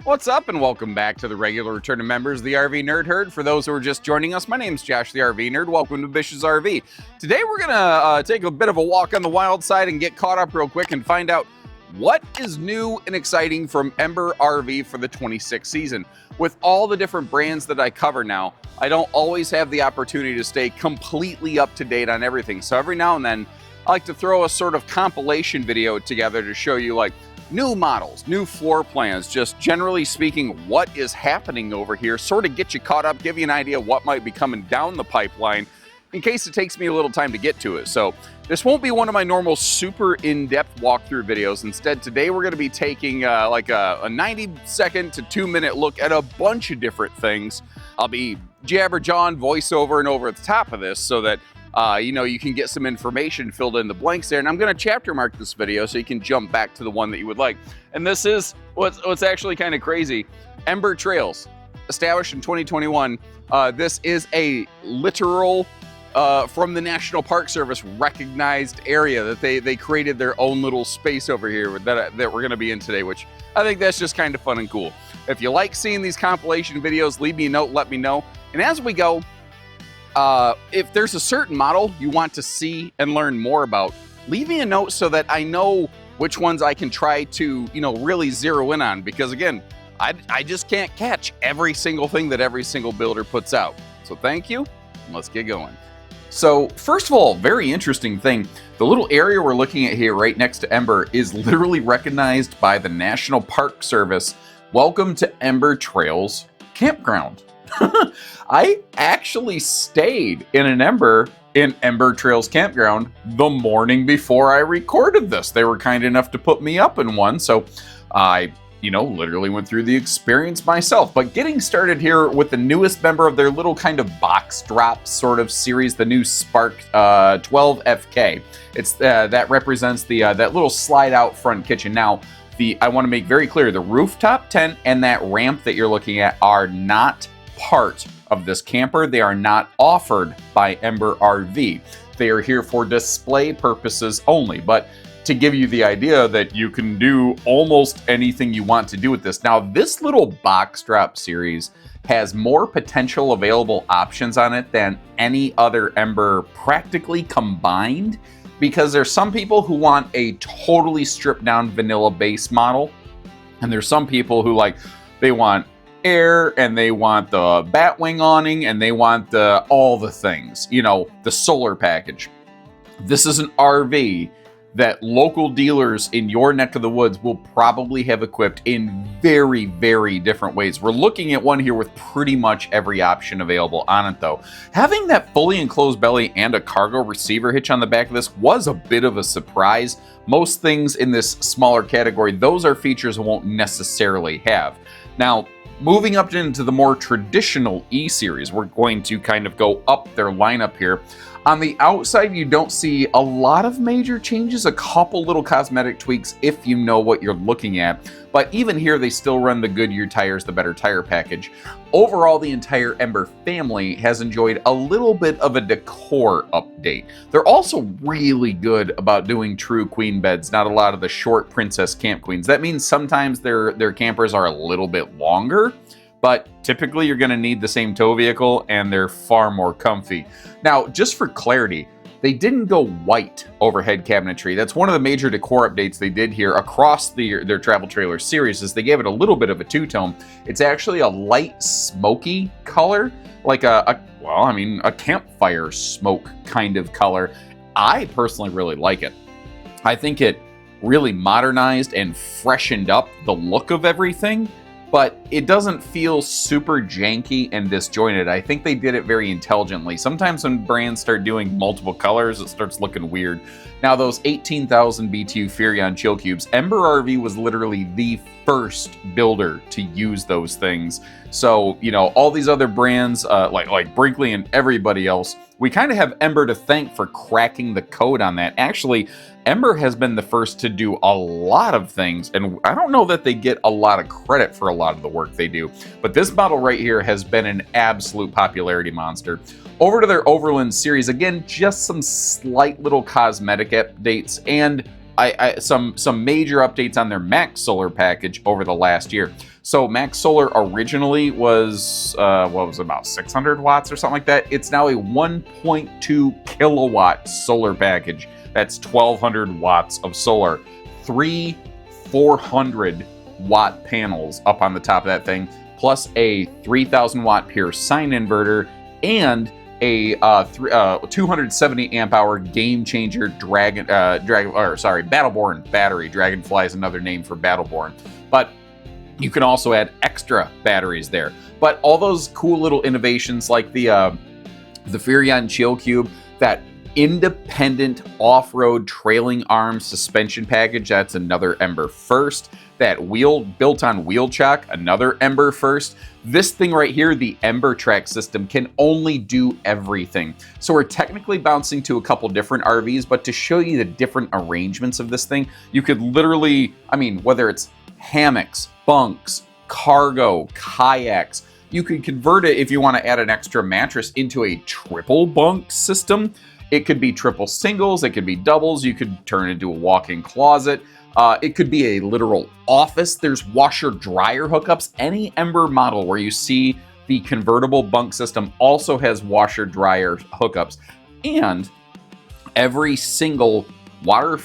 What's up, and welcome back to the regular returning members of the RV Nerd Herd. For those who are just joining us, my name's Josh the RV Nerd. Welcome to Bish's RV. Today we're gonna take a bit of a walk on the wild side and get caught up real quick and find out what is new and exciting from Ember RV for the 26th season. With all the different brands that I cover now, I don't always have the opportunity to stay completely up to date on everything. So every now and then, I like to throw a sort of compilation video together to show you like new models, new floor plans, just generally speaking, what is happening over here, sort of get you caught up, give you an idea what might be coming down the pipeline in case it takes me a little time to get to it. So this won't be one of my normal super in-depth walkthrough videos. Instead, today we're going to be taking like a 90-second to 2-minute look at a bunch of different things. I'll be jabber-jawing voiceover and over at the top of this so that you can get some information filled in the blanks there. And I'm going to chapter mark this video so you can jump back to the one that you would like. And this is what's actually kind of crazy. Ember Trails, established in 2021. This is a literal, from the National Park Service, recognized area that they created their own little space over here that we're going to be in today, which I think that's just kind of fun and cool. If you like seeing these compilation videos, leave me a note, let me know. And as we go, if there's a certain model you want to see and learn more about, leave me a note so that I know which ones I can try to, really zero in on. Because again, I just can't catch every single thing that every single builder puts out. So thank you, and let's get going. So first of all, very interesting thing, the little area we're looking at here right next to Ember is literally recognized by the National Park Service. Welcome to Ember Trails Campground. I actually stayed in Ember Trails Campground the morning before I recorded this. They were kind enough to put me up in one, so I, literally went through the experience myself. But getting started here with the newest member of their little kind of box drop sort of series, the new Spark 12 FK. It's that represents the that little slide out front kitchen. Now, I want to make very clear, the rooftop tent and that ramp that you're looking at are not part of this camper. They are not offered by Ember RV. They are here for display purposes only, but to give you the idea that you can do almost anything you want to do with this. Now, this little box drop series has more potential available options on it than any other Ember practically combined, because there's some people who want a totally stripped down vanilla base model, and there's some people who they want air, and they want the Batwing awning, and they want all the things, the solar package. This is an RV that local dealers in your neck of the woods will probably have equipped in very, very different ways. We're looking at one here with pretty much every option available on it, though. Having that fully enclosed belly and a cargo receiver hitch on the back of this was a bit of a surprise. Most things in this smaller category, those are features it won't necessarily have. Now, moving up into the more traditional E-Series, we're going to kind of go up their lineup here. On the outside, you don't see a lot of major changes, a couple little cosmetic tweaks if you know what you're looking at. But even here, they still run the Goodyear tires, the better tire package. Overall, the entire Ember family has enjoyed a little bit of a decor update. They're also really good about doing true queen beds, not a lot of the short princess camp queens. That means sometimes their campers are a little bit longer, but typically you're going to need the same tow vehicle, and they're far more comfy. Now, just for clarity, they didn't go white overhead cabinetry. That's one of the major decor updates they did here across their travel trailer series, is they gave it a little bit of a two-tone. It's actually a light smoky color, like a campfire smoke kind of color. I personally really like it. I think it really modernized and freshened up the look of everything, but it doesn't feel super janky and disjointed. I think they did it very intelligently. Sometimes when brands start doing multiple colors, it starts looking weird. Now, those 18,000 BTU Furrion chill cubes, Ember RV was literally the first builder to use those things. So, all these other brands, like Brinkley and everybody else, we kind of have Ember to thank for cracking the code on that. Actually, Ember has been the first to do a lot of things, and I don't know that they get a lot of credit for a lot of the work they do, but this model right here has been an absolute popularity monster. Over to their Overland series, again, just some slight little cosmetic updates, and some major updates on their Max Solar package over the last year. So Max Solar originally was, what was it, about 600 watts or something like that. It's now a 1.2 kilowatt solar package. That's 1,200 watts of solar. 3 400 watt panels up on the top of that thing, plus a 3,000 watt pure sine inverter, and a 270 amp hour game changer Battleborn battery. Dragonfly is another name for Battleborn, but you can also add extra batteries there. But all those cool little innovations like the Furion Chill Cube, that independent off-road trailing arm suspension package, that's another Ember first. That wheel built on wheel chock, another Ember first. This thing right here, the Ember track system, can only do everything. So we're technically bouncing to a couple different RVs, but to show you the different arrangements of this thing, you could literally, I mean, whether it's hammocks, bunks, cargo, kayaks, you could convert it if you want to add an extra mattress into a triple bunk system. It could be triple singles, it could be doubles, you could turn it into a walk-in closet. It could be a literal office. There's washer-dryer hookups. Any Ember model where you see the convertible bunk system also has washer-dryer hookups. And every single water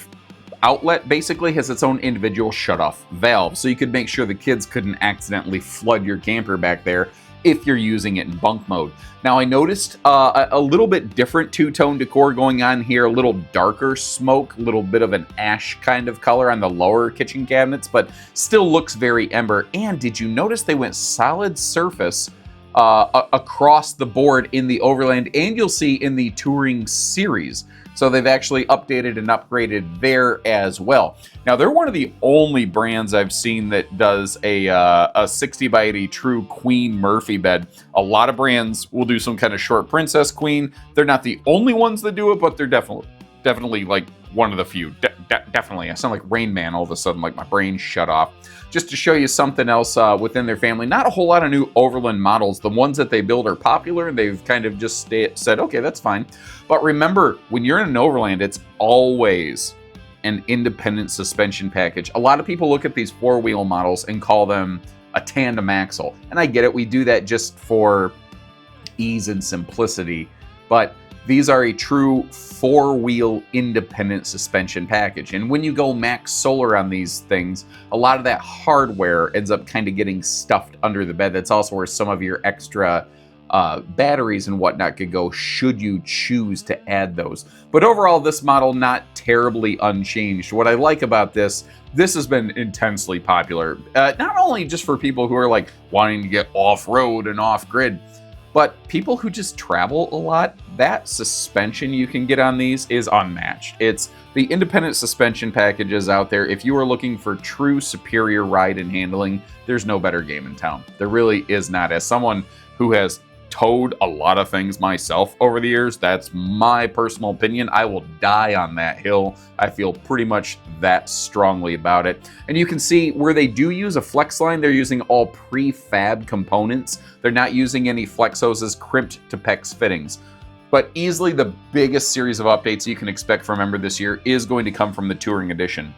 outlet basically has its own individual shut-off valve. So you could make sure the kids couldn't accidentally flood your camper back there if you're using it in bunk mode. Now, I noticed a little bit different two-tone decor going on here, a little darker smoke, a little bit of an ash kind of color on the lower kitchen cabinets, but still looks very Ember. And did you notice they went solid surface across the board in the Overland, and you'll see in the Touring series. So they've actually updated and upgraded there as well. Now, they're one of the only brands I've seen that does a 60 by 80 true Queen Murphy bed. A lot of brands will do some kind of short Princess Queen. They're not the only ones that do it, but they're definitely like one of the few. Definitely. I sound like Rain Man all of a sudden, like my brain shut off. Just to show you something else within their family, not a whole lot of new Overland models. The ones that they build are popular, and they've kind of just said, okay, that's fine. But remember, when you're in an Overland, it's always an independent suspension package. A lot of people look at these four-wheel models and call them a tandem axle. And I get it, we do that just for ease and simplicity. But these are a true four-wheel independent suspension package. And when you go Max Solar on these things, a lot of that hardware ends up kind of getting stuffed under the bed. That's also where some of your extra batteries and whatnot could go should you choose to add those. But overall, this model not terribly unchanged. What I like about this has been intensely popular. Not only just for people who are like wanting to get off-road and off-grid, but people who just travel a lot, that suspension you can get on these is unmatched. It's the independent suspension packages out there. If you are looking for true superior ride and handling, there's no better game in town. There really is not. As someone who has towed a lot of things myself over the years, that's my personal opinion. I will die on that hill. I feel pretty much that strongly about it. And you can see where they do use a flex line, they're using all prefab components. They're not using any flex hoses crimped to PEX fittings. But easily the biggest series of updates you can expect from Ember this year is going to come from the Touring Edition.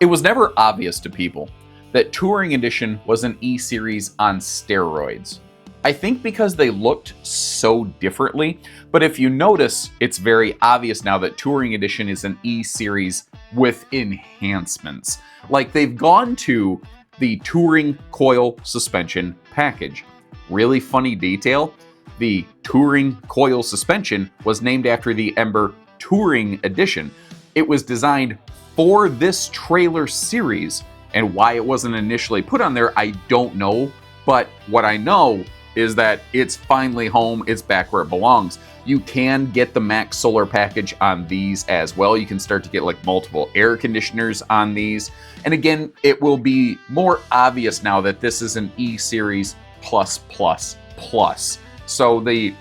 It was never obvious to people that Touring Edition was an E-Series on steroids. I think because they looked so differently, but if you notice, it's very obvious now that Touring Edition is an E-Series with enhancements. Like, they've gone to the Touring coil suspension package. Really funny detail, the Touring coil suspension was named after the Ember Touring Edition. It was designed for this trailer series, and why it wasn't initially put on there, I don't know, but what I know is that it's finally home, it's back where it belongs. You can get the Max Solar package on these as well. You can start to get like multiple air conditioners on these. And again, it will be more obvious now that this is an E-Series plus. So the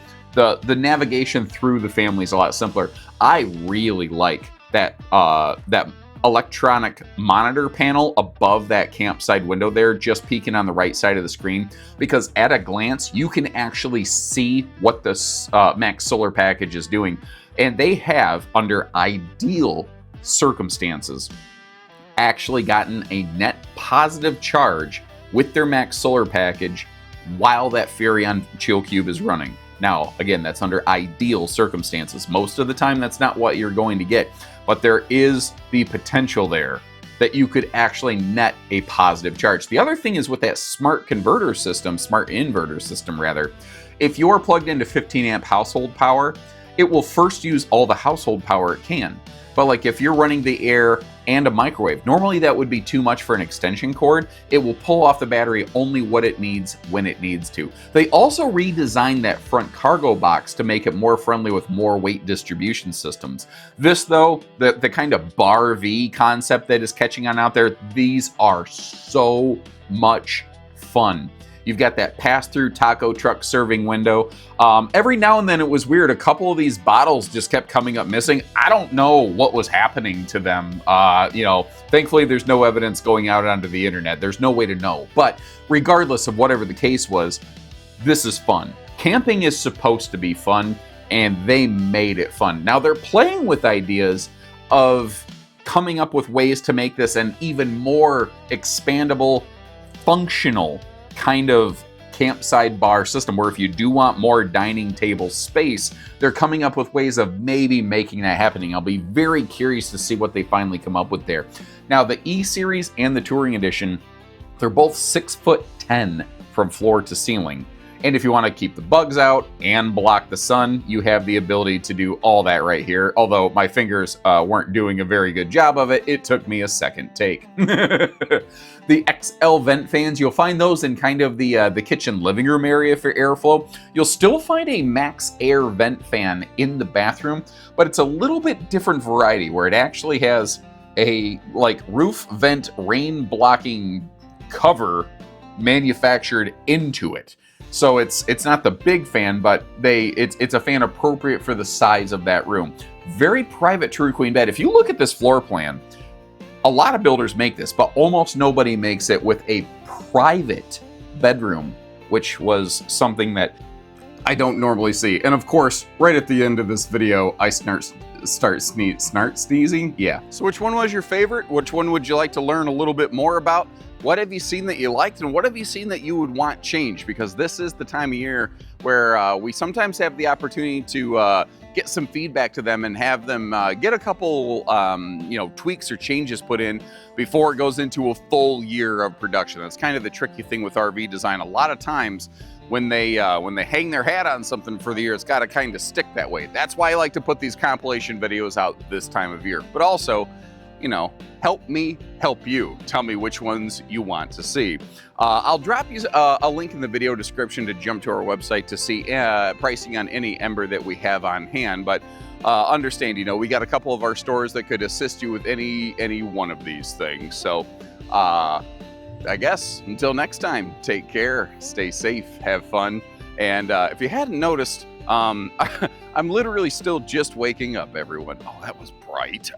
navigation through the family is a lot simpler. I really like that electronic monitor panel above that campsite window there, just peeking on the right side of the screen, because at a glance you can actually see what this Max Solar package is doing. And they have, under ideal circumstances actually gotten a net positive charge with their max solar package while that Furrion Chill Cube is running. Now, again, that's under ideal circumstances. Most of the time, that's not what you're going to get, but there is the potential there that you could actually net a positive charge. The other thing is with that smart inverter system rather, if you're plugged into 15 amp household power, it will first use all the household power it can. But like if you're running the air and a microwave, normally that would be too much for an extension cord. It will pull off the battery only what it needs when it needs to. They also redesigned that front cargo box to make it more friendly with more weight distribution systems. This though, the kind of bar V concept that is catching on out there, these are so much fun. You've got that pass-through taco truck serving window. Every now and then it was weird. A couple of these bottles just kept coming up missing. I don't know what was happening to them. You know, thankfully there's no evidence going out onto the internet. There's no way to know. But regardless of whatever the case was, this is fun. Camping is supposed to be fun, and they made it fun. Now they're playing with ideas of coming up with ways to make this an even more expandable, functional kind of campsite bar system, where if you do want more dining table space, they're coming up with ways of maybe making that happening. I'll be very curious to see what they finally come up with there. Now, the E-Series and the Touring Edition, they're both 6'10" from floor to ceiling. And if you want to keep the bugs out and block the sun, you have the ability to do all that right here. Although my fingers weren't doing a very good job of it, it took me a second take. The XL vent fans, you'll find those in kind of the kitchen living room area for airflow. You'll still find a max air vent fan in the bathroom, but it's a little bit different variety where it actually has a like roof vent rain blocking cover manufactured into it. So it's not the big fan, but it's a fan appropriate for the size of that room. Very private true queen bed. If you look at this floor plan, a lot of builders make this, but almost nobody makes it with a private bedroom, which was something that I don't normally see. And of course, right at the end of this video, I start sneezing. Yeah. So which one was your favorite? Which one would you like to learn a little bit more about? What have you seen that you liked, and what have you seen that you would want changed? Because this is the time of year where we sometimes have the opportunity to get some feedback to them and have them get a couple tweaks or changes put in before it goes into a full year of production. That's kind of the tricky thing with RV design. A lot of times when they hang their hat on something for the year, it's got to kind of stick that way. That's why I like to put these compilation videos out this time of year. But also, you know, help me help you. Tell me which ones you want to see. I'll drop you a link in the video description to jump to our website to see pricing on any Ember that we have on hand. But understand, you know, we got a couple of our stores that could assist you with any one of these things. So I guess until next time, take care, stay safe, have fun. And if you hadn't noticed, I'm literally still just waking up, everyone. Oh, that was bright.